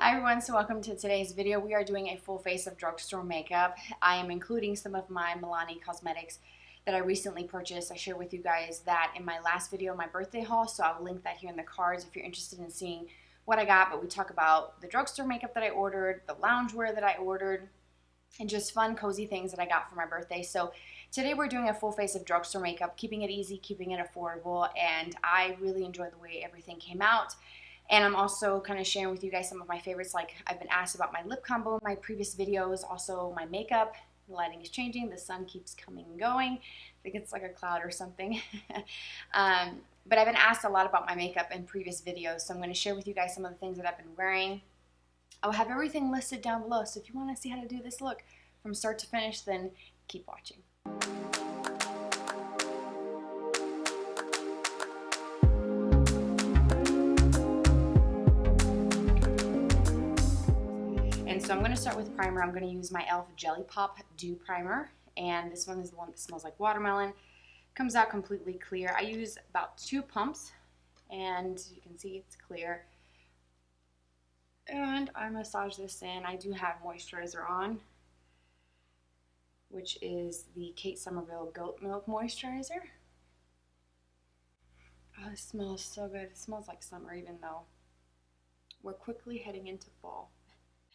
Hi everyone, so welcome to today's video. We are doing a full face of drugstore makeup. I am including some of my Milani cosmetics that I recently purchased. I shared with you guys that in my last video, my birthday haul, so I'll link that here in the cards if you're interested in seeing what I got. But we talk about the drugstore makeup that I ordered, the loungewear that I ordered, and just fun, cozy things that I got for my birthday. So today we're doing a full face of drugstore makeup, keeping it easy, keeping it affordable, and I really enjoyed the way everything came out. And I'm also kind of sharing with you guys some of my favorites. Like, I've been asked about my lip combo in my previous videos, also my makeup. The lighting is changing, the sun keeps coming and going. I think it's like a cloud or something. But I've been asked a lot about my makeup in previous videos, so I'm going to share with you guys some of the things that I've been wearing. I'll have everything listed down below, so if you want to see how to do this look from start to finish, then keep watching. So I'm going to start with primer. I'm going to use my E.L.F. Jelly Pop Dew Primer, and this one is the one that smells like watermelon. Comes out completely clear. I use about 2 pumps, and you can see it's clear. And I massage this in. I do have moisturizer on, which is the Kate Somerville Goat Milk Moisturizer. Oh, it smells so good. It smells like summer, even though we're quickly heading into fall.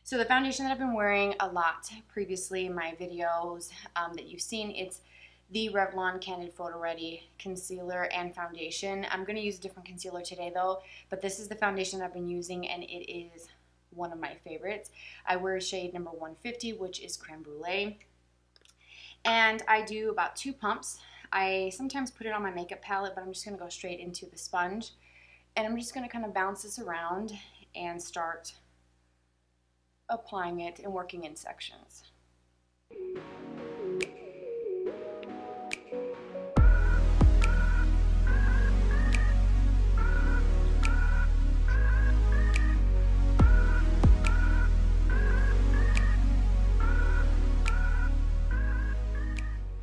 So the foundation that I've been wearing a lot previously in my videos that you've seen, it's the Revlon Candid Photo Ready Concealer and Foundation. I'm going to use a different concealer today though, but this is the foundation I've been using and it is one of my favorites. I wear shade number 150, which is Creme Brulee. And I do about 2 pumps. I sometimes put it on my makeup palette, but I'm just going to go straight into the sponge. And I'm just going to kind of bounce this around and start applying it and working in sections.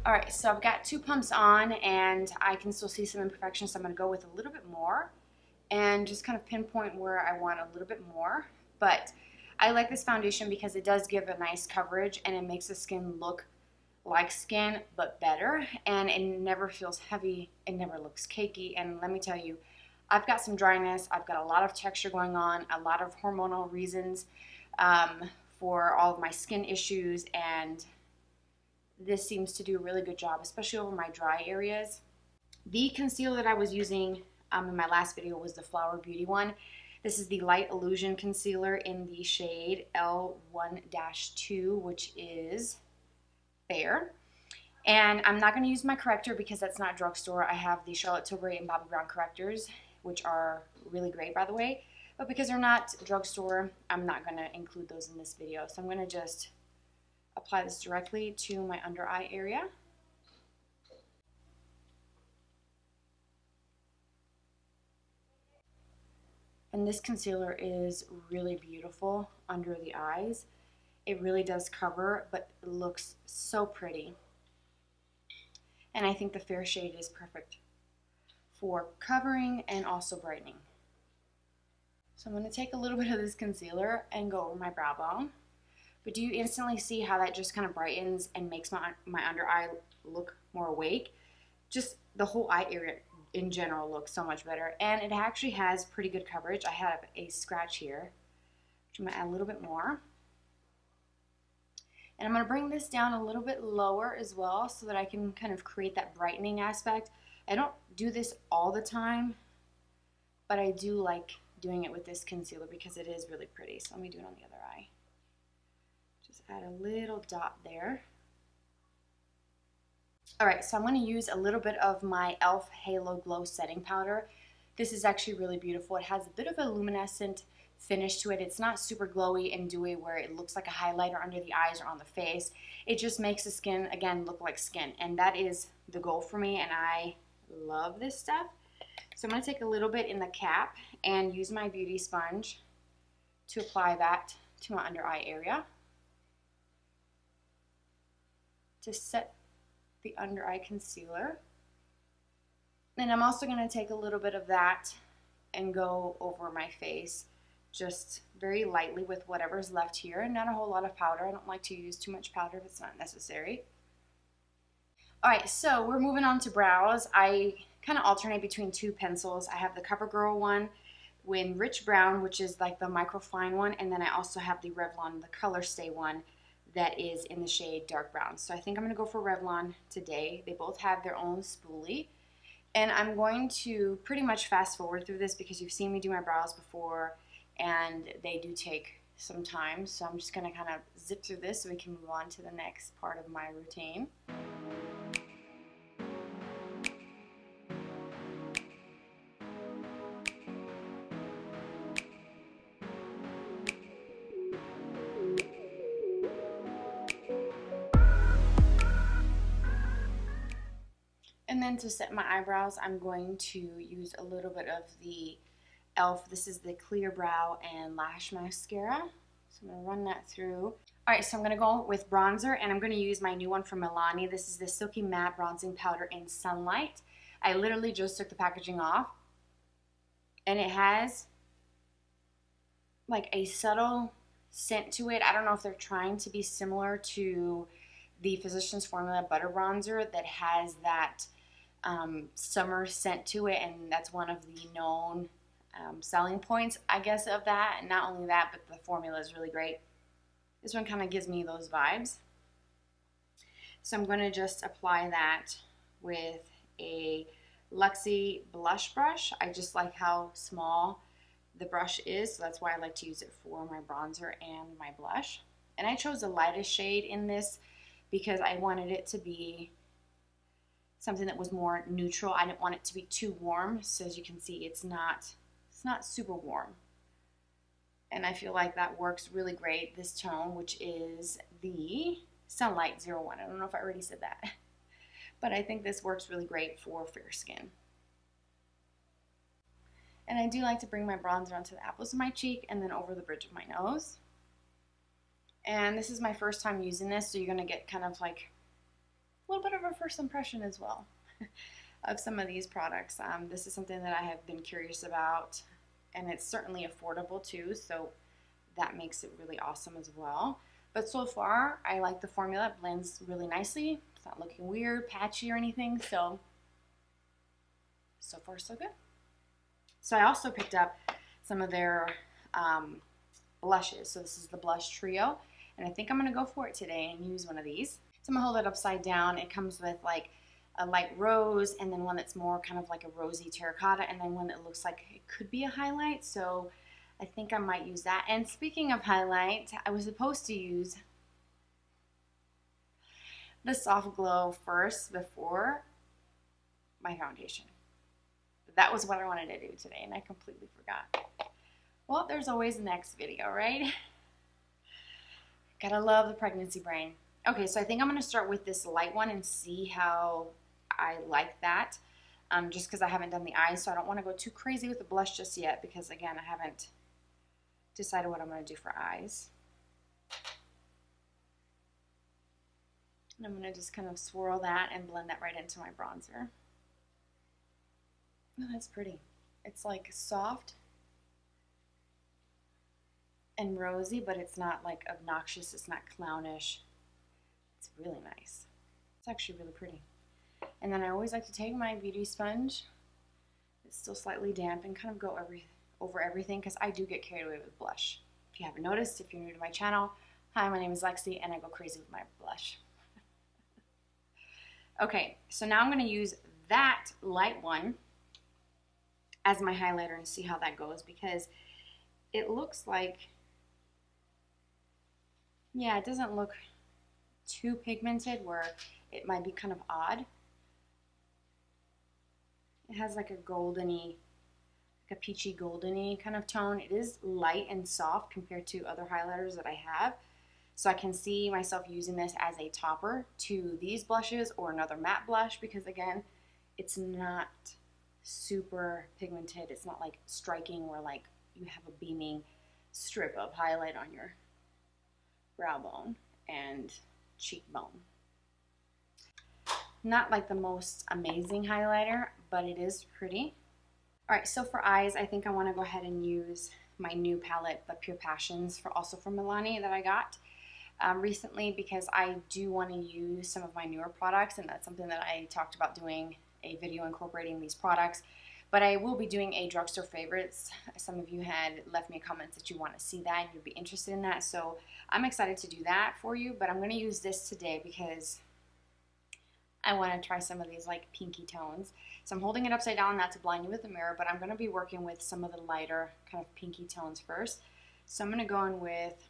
Alright, so I've got 2 pumps on and I can still see some imperfections, so I'm going to go with a little bit more and just kind of pinpoint where I want a little bit more. But I like this foundation because it does give a nice coverage and it makes the skin look like skin but better, and it never feels heavy, it never looks cakey. And let me tell you, I've got some dryness, I've got a lot of texture going on, a lot of hormonal reasons for all of my skin issues, and this seems to do a really good job, especially over my dry areas. The concealer that I was using in my last video was the Flower Beauty one. This is the Light Illusion Concealer in the shade L1-2, which is fair. And I'm not going to use my corrector because that's not drugstore. I have the Charlotte Tilbury and Bobbi Brown correctors, which are really great, by the way. But because they're not drugstore, I'm not going to include those in this video. So I'm going to just apply this directly to my under eye area. And this concealer is really beautiful under the eyes. It really does cover, but it looks so pretty. And I think the fair shade is perfect for covering and also brightening. So I'm going to take a little bit of this concealer and go over my brow bone. But do you instantly see how that just kind of brightens and makes my under eye look more awake? Just the whole eye area in general looks so much better, and it actually has pretty good coverage. I have a scratch here, which I'm going to add a little bit more. And I'm going to bring this down a little bit lower as well so that I can kind of create that brightening aspect. I don't do this all the time, but I do like doing it with this concealer because it is really pretty. So let me do it on the other eye. Just add a little dot there. Alright, so I'm going to use a little bit of my E.L.F. Halo Glow Setting Powder. This is actually really beautiful. It has a bit of a luminescent finish to it. It's not super glowy and dewy where it looks like a highlighter under the eyes or on the face. It just makes the skin, again, look like skin. And that is the goal for me, and I love this stuff. So I'm going to take a little bit in the cap and use my beauty sponge to apply that to my under eye area to set the under eye concealer. And I'm also going to take a little bit of that and go over my face just very lightly with whatever's left here, and not a whole lot of powder. I don't like to use too much powder if it's not necessary. Alright, so we're moving on to brows. I kind of alternate between two pencils. I have the CoverGirl one with Rich Brown, which is like the microfine one, and then I also have the Revlon, the Colorstay one, that is in the shade dark brown. So I think I'm going to go for Revlon today. They both have their own spoolie. And I'm going to pretty much fast forward through this because you've seen me do my brows before and they do take some time. So I'm just going to kind of zip through this so we can move on to the next part of my routine. And then to set my eyebrows, I'm going to use a little bit of the E.L.F. This is the Clear Brow and Lash Mascara. So I'm going to run that through. Alright, so I'm going to go with bronzer, and I'm going to use my new one from Milani. This is the Silky Matte Bronzing Powder in Sunlight. I literally just took the packaging off, and it has like a subtle scent to it. I don't know if they're trying to be similar to the Physicians Formula Butter Bronzer that has that summer scent to it, and that's one of the known selling points, I guess, of that. And not only that, but the formula is really great. This one kind of gives me those vibes. So I'm going to just apply that with a Luxie blush brush. I just like how small the brush is, so that's why I like to use it for my bronzer and my blush. And I chose the lightest shade in this because I wanted it to be something that was more neutral. I didn't want it to be too warm, so as you can see, it's not super warm. And I feel like that works really great, this tone, which is the Sunlight 01. I don't know if I already said that, but I think this works really great for fair skin. And I do like to bring my bronzer onto the apples of my cheek and then over the bridge of my nose. And this is my first time using this, so you're going to get kind of like a little bit of a first impression as well of some of these products. This is something that I have been curious about, and it's certainly affordable too, so that makes it really awesome as well. But so far, I like the formula. It blends really nicely. It's not looking weird, patchy, or anything, so far so good. So I also picked up some of their blushes. So this is the blush trio, and I think I'm going to go for it today and use one of these. So I'm going to hold it upside down. It comes with like a light rose, and then one that's more kind of like a rosy terracotta, and then one that looks like it could be a highlight. So I think I might use that. And speaking of highlight, I was supposed to use the Soft Glow first before my foundation. But that was what I wanted to do today, and I completely forgot. Well, there's always the next video, right? Gotta love the pregnancy brain. Okay, so I think I'm going to start with this light one and see how I like that. Just because I haven't done the eyes, so I don't want to go too crazy with the blush just yet because, again, I haven't decided what I'm going to do for eyes. And I'm going to just kind of swirl that and blend that right into my bronzer. Oh, that's pretty. It's like soft and rosy, but it's not like obnoxious. It's not clownish. It's really nice. It's actually really pretty. And then I always like to take my beauty sponge. It's still slightly damp and kind of go over everything because I do get carried away with blush. If you haven't noticed, if you're new to my channel, hi, my name is Lexi and I go crazy with my blush. Okay, so now I'm going to use that light one as my highlighter and see how that goes because it looks like, yeah, it doesn't look too pigmented where it might be kind of odd. It has like a goldeny, like a peachy goldeny kind of tone. It is light and soft compared to other highlighters that I have. So I can see myself using this as a topper to these blushes or another matte blush because, again, it's not super pigmented. It's not like striking where like you have a beaming strip of highlight on your brow bone and cheekbone. Not like the most amazing highlighter, but it is pretty. Alright, so for eyes, I think I want to go ahead and use my new palette, the Pure Passions, also from Milani that I got recently, because I do want to use some of my newer products, and that's something that I talked about doing a video incorporating these products. But I will be doing a drugstore favorites. Some of you had left me comments that you want to see that and you'd be interested in that. So I'm excited to do that for you. But I'm going to use this today because I want to try some of these like pinky tones. So I'm holding it upside down, not to blind you with the mirror, but I'm going to be working with some of the lighter kind of pinky tones first. So I'm going to go in with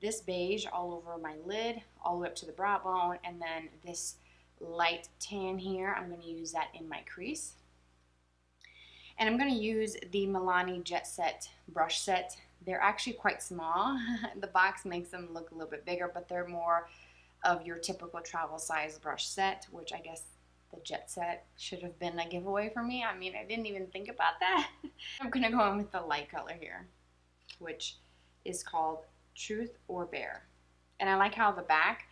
this beige all over my lid, all the way up to the brow bone, and then this light tan here, I'm going to use that in my crease. And I'm going to use the Milani Jet Set brush set. They're actually quite small. The box makes them look a little bit bigger, but they're more of your typical travel size brush set, which I guess the Jet Set should have been a giveaway for me. I mean, I didn't even think about that. I'm going to go in with the light color here, which is called Truth or Bear. And I like how the back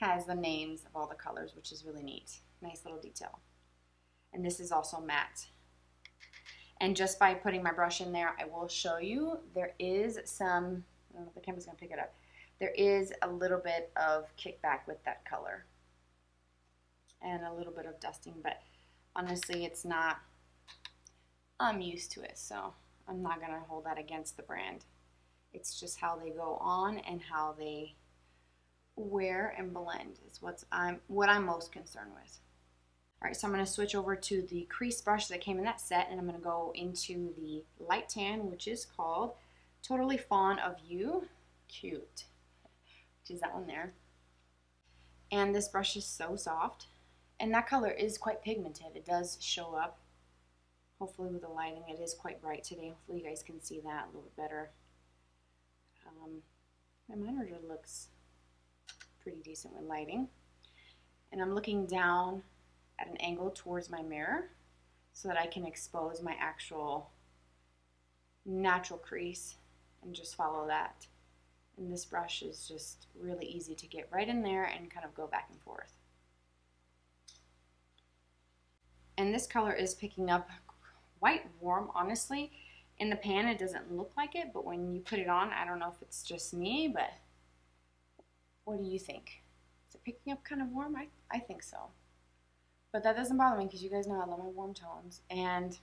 has the names of all the colors, which is really neat. Nice little detail. And this is also matte. And just by putting my brush in there, I will show you there is some, I don't know if the camera's going to pick it up, there is a little bit of kickback with that color. And a little bit of dusting, but honestly it's not, I'm used to it, so I'm not going to hold that against the brand. It's just how they go on and how they wear and blend is what I'm most concerned with. Alright, so I'm going to switch over to the crease brush that came in that set, and I'm going to go into the light tan, which is called Totally Fond of You. Cute. Which is that one there. And this brush is so soft. And that color is quite pigmented. It does show up. Hopefully with the lighting, it is quite bright today. Hopefully you guys can see that a little bit better. My monitor looks pretty decent with lighting. And I'm looking down at an angle towards my mirror so that I can expose my actual natural crease and just follow that. And this brush is just really easy to get right in there and kind of go back and forth. And this color is picking up quite warm, honestly. In the pan it doesn't look like it, but when you put it on, I don't know if it's just me, but what do you think? Is it picking up kind of warm? I think so. But that doesn't bother me because you guys know I love my warm tones. And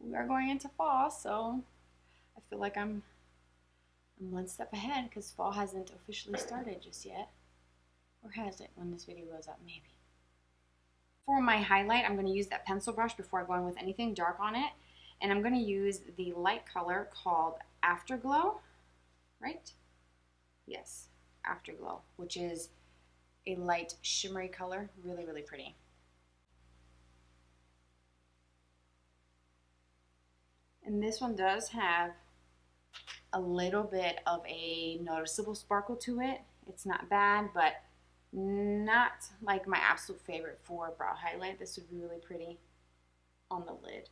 we are going into fall, so I feel like I'm one step ahead because fall hasn't officially started just yet. Or has it when this video goes up? Maybe. For my highlight, I'm going to use that pencil brush before I go in with anything dark on it. And I'm going to use the light color called Afterglow, right? Yes, Afterglow, which is a light shimmery color. Really, really pretty. And this one does have a little bit of a noticeable sparkle to it. It's not bad, but not like my absolute favorite for brow highlight. This would be really pretty on the lid.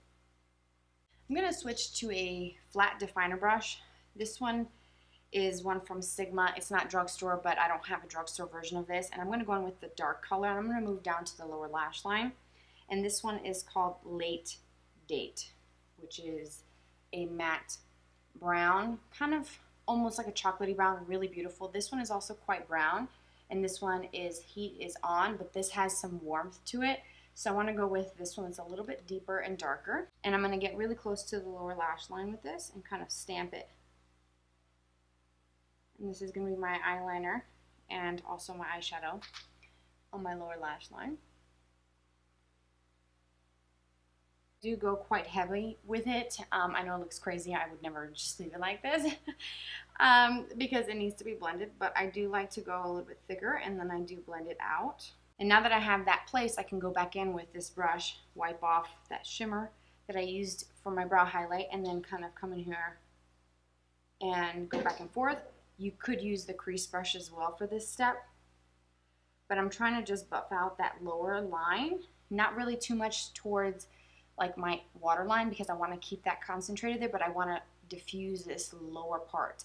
I'm going to switch to a flat definer brush. This one is one from Sigma. It's not drugstore, but I don't have a drugstore version of this. And I'm going to go in with the dark color. And I'm going to move down to the lower lash line. And this one is called Late Date, which is a matte brown, kind of almost like a chocolatey brown, really beautiful. This one is also quite brown. And this one is Heat is On, but this has some warmth to it. So I want to go with this one that's a little bit deeper and darker. And I'm going to get really close to the lower lash line with this and kind of stamp it. And this is going to be my eyeliner and also my eyeshadow on my lower lash line. I do go quite heavy with it. I know it looks crazy. I would never just leave it like this because it needs to be blended. But I do like to go a little bit thicker and then I do blend it out. And now that I have that place, I can go back in with this brush, wipe off that shimmer that I used for my brow highlight, and then kind of come in here and go back and forth. You could use the crease brush as well for this step, but I'm trying to just buff out that lower line, not really too much towards like my waterline because I want to keep that concentrated there, but I want to diffuse this lower part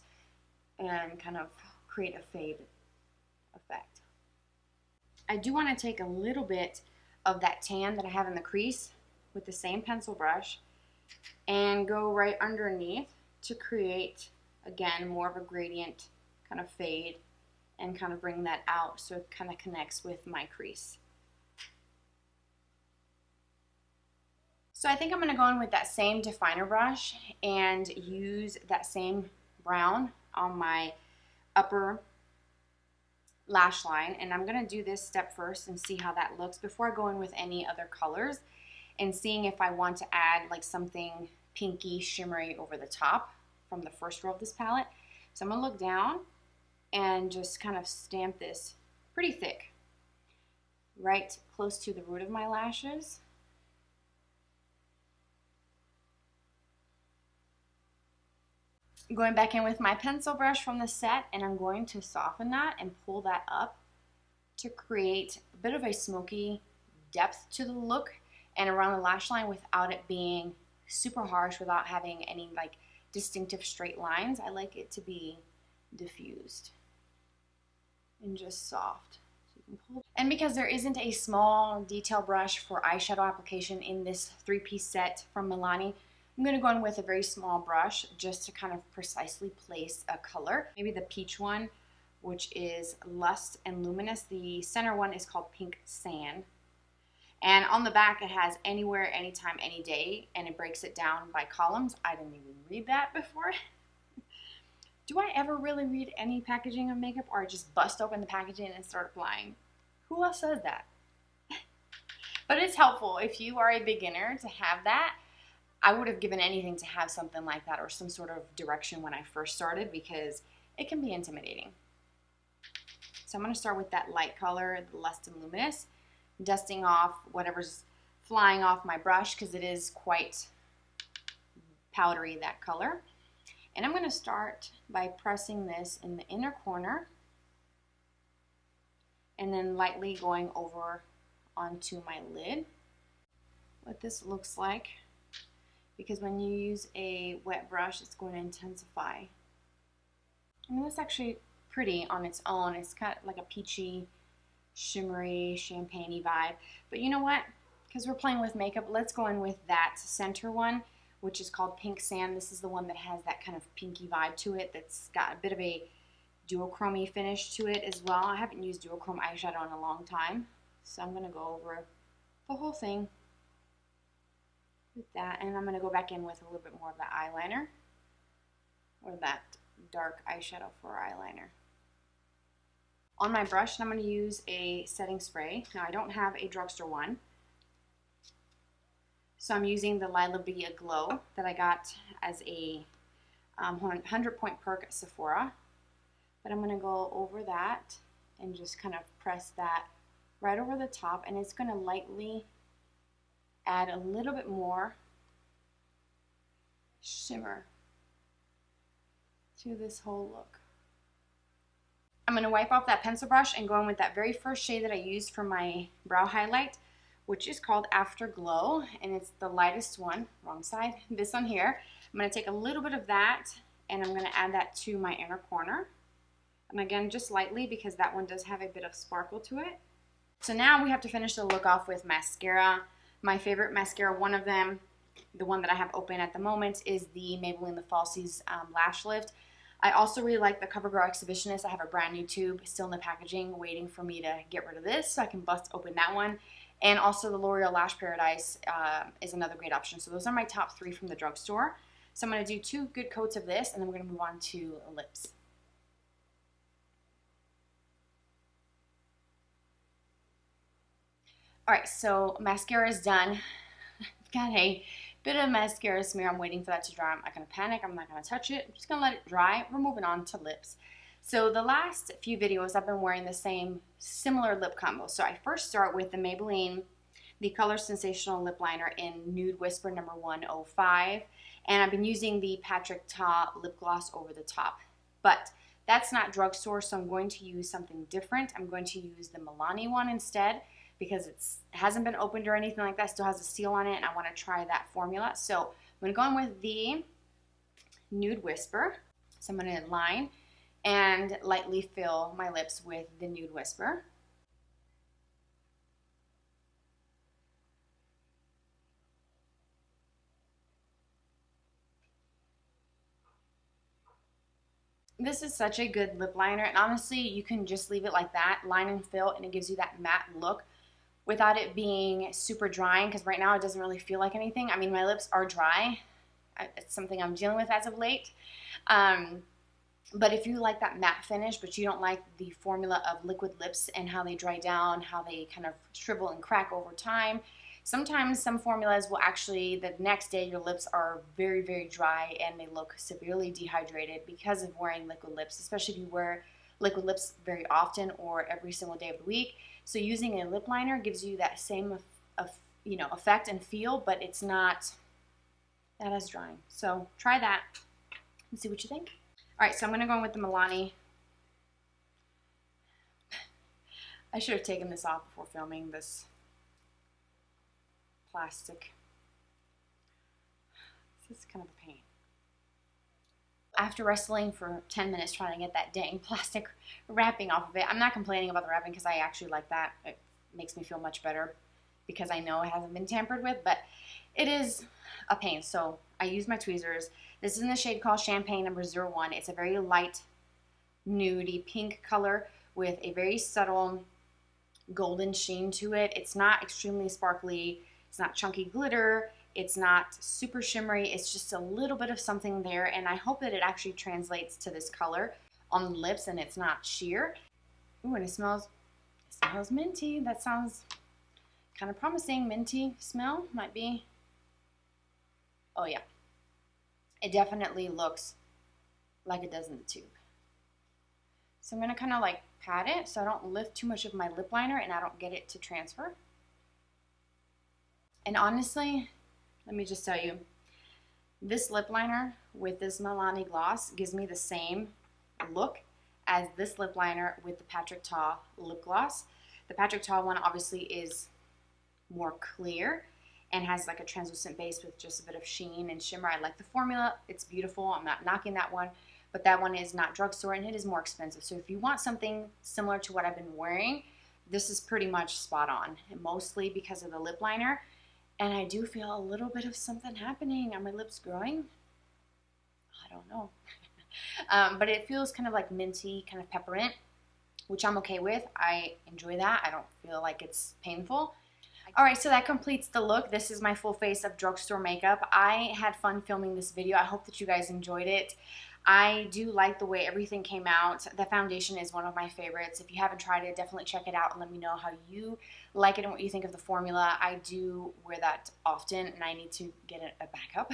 and kind of create a fade effect. I do want to take a little bit of that tan that I have in the crease with the same pencil brush and go right underneath to create, again, more of a gradient kind of fade and kind of bring that out so it kind of connects with my crease. So I think I'm going to go in with that same definer brush and use that same brown on my upper lash line, and I'm going to do this step first and see how that looks before I go in with any other colors, and seeing if I want to add like something pinky shimmery over the top from the first row of this palette. So I'm going to look down and just kind of stamp this pretty thick right close to the root of my lashes. Going back in with my pencil brush from the set, and I'm going to soften that and pull that up to create a bit of a smoky depth to the look and around the lash line without it being super harsh, without having any like distinctive straight lines. I like it to be diffused and just soft. So you can pull. And because there isn't a small detail brush for eyeshadow application in this three-piece set from Milani, I'm going to go in with a very small brush just to kind of precisely place a color. Maybe the peach one, which is Lust and Luminous. The center one is called Pink Sand. And on the back it has anywhere, anytime, any day, and it breaks it down by columns. I didn't even read that before. Do I ever really read any packaging of makeup, or I just bust open the packaging and start applying? Who else says that? But it's helpful if you are a beginner to have that. I would have given anything to have something like that or some sort of direction when I first started, because it can be intimidating. So I'm going to start with that light color, the Lust and Luminous, dusting off whatever's flying off my brush because it is quite powdery, that color. And I'm going to start by pressing this in the inner corner and then lightly going over onto my lid. What this looks like, because when you use a wet brush, it's going to intensify. And it's actually pretty on its own. It's kind of like a peachy, shimmery, champagne-y vibe. But you know what? Because we're playing with makeup, let's go in with that center one, which is called Pink Sand. This is the one that has that kind of pinky vibe to it, that's got a bit of a duochrome finish to it as well. I haven't used duochrome eyeshadow in a long time, so I'm going to go over the whole thing with that, and I'm going to go back in with a little bit more of the eyeliner, or that dark eyeshadow for eyeliner. On my brush, I'm going to use a setting spray. Now I don't have a drugstore one, so I'm using the Lila Bee Glow that I got as a 100-point perk at Sephora. But I'm going to go over that and just kind of press that right over the top, and it's going to lightly add a little bit more shimmer to this whole look. I'm going to wipe off that pencil brush and go in with that very first shade that I used for my brow highlight, which is called Afterglow, and it's the lightest one, wrong side, this one here. I'm going to take a little bit of that and I'm going to add that to my inner corner. And again, just lightly, because that one does have a bit of sparkle to it. So now we have to finish the look off with mascara. My favorite mascara, one of them, the one that I have open at the moment, is the Maybelline the Falsies Lash Lift. I also really like the CoverGirl Exhibitionist. I have a brand new tube still in the packaging waiting for me to get rid of this so I can bust open that one. And also the L'Oreal Lash Paradise is another great option. So those are my top 3 from the drugstore. So I'm going to do 2 good coats of this, and then we're going to move on to lips. Alright, so mascara is done. I've got a bit of mascara smear. I'm waiting for that to dry. I'm not going to panic. I'm not going to touch it. I'm just going to let it dry. We're moving on to lips. So the last few videos I've been wearing the same similar lip combo. So I first start with the Maybelline, the Colorsensational lip liner in Nude Whisper number 105. And I've been using the Patrick Ta lip gloss over the top. But that's not drugstore, so I'm going to use something different. I'm going to use the Milani one instead, because it hasn't been opened or anything like that. Still has a seal on it, and I want to try that formula. So I'm going to go in with the Nude Whisper. So I'm going to line and lightly fill my lips with the Nude Whisper. This is such a good lip liner, and honestly, you can just leave it like that, line and fill, and it gives you that matte look without it being super drying, because right now it doesn't really feel like anything. I mean, my lips are dry. It's something I'm dealing with as of late. But if you like that matte finish, but you don't like the formula of liquid lips and how they dry down, how they kind of shrivel and crack over time, sometimes some formulas will actually, the next day your lips are very, very dry and they look severely dehydrated because of wearing liquid lips, especially if you wear liquid lips very often or every single day of the week. So using a lip liner gives you that same effect and feel, but it's not that as drying. So try that and see what you think. All right, so I'm going to go in with the Milani. I should have taken this off before filming this plastic. This is kind of a pain. After wrestling for 10 minutes trying to get that dang plastic wrapping off of it, I'm not complaining about the wrapping because I actually like that. It makes me feel much better because I know it hasn't been tampered with, but it is a pain. So I use my tweezers. This is in the shade called Champagne number 01. It's a very light, nudie pink color with a very subtle golden sheen to it. It's not extremely sparkly. It's not chunky glitter. It's not super shimmery. It's just a little bit of something there, and I hope that it actually translates to this color on the lips and it's not sheer. Ooh, and it smells minty. That sounds kind of promising. Minty smell might be. Oh yeah. It definitely looks like it does in the tube. So I'm going to kind of like pat it so I don't lift too much of my lip liner and I don't get it to transfer. And honestly, let me just tell you, this lip liner with this Milani gloss gives me the same look as this lip liner with the Patrick Ta lip gloss. The Patrick Ta one obviously is more clear and has like a translucent base with just a bit of sheen and shimmer. I like the formula. It's beautiful. I'm not knocking that one, but that one is not drugstore and it is more expensive. So if you want something similar to what I've been wearing, this is pretty much spot on, mostly because of the lip liner. And I do feel a little bit of something happening. Are my lips growing? I don't know. But it feels kind of like minty, kind of peppermint, which I'm okay with. I enjoy that. I don't feel like it's painful. Alright, so that completes the look. This is my full face of drugstore makeup. I had fun filming this video. I hope that you guys enjoyed it. I do like the way everything came out. The foundation is one of my favorites. If you haven't tried it, definitely check it out and let me know how you like it and what you think of the formula. I do wear that often and I need to get a backup.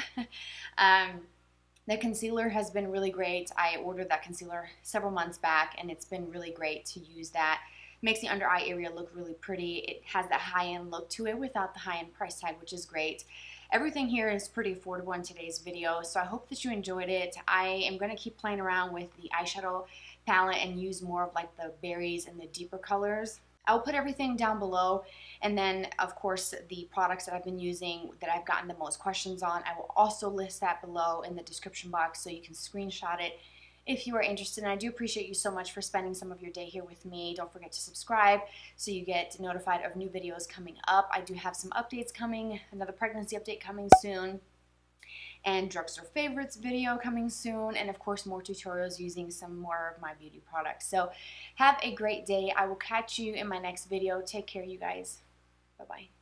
The concealer has been really great. I ordered that concealer several months back and it's been really great to use that. Makes the under eye area look really pretty. It has that high-end look to it without the high-end price tag, which is great. Everything here is pretty affordable in today's video, so I hope that you enjoyed it. I am going to keep playing around with the eyeshadow palette and use more of like the berries and the deeper colors. I'll put everything down below, and then of course the products that I've been using that I've gotten the most questions on, I will also list that below in the description box so you can screenshot it if you are interested. And I do appreciate you so much for spending some of your day here with me. Don't forget to subscribe so you get notified of new videos coming up. I do have some updates coming, another pregnancy update coming soon, and drugstore favorites video coming soon, and of course more tutorials using some more of my beauty products. So have a great day. I will catch you in my next video. Take care, you guys. Bye-bye.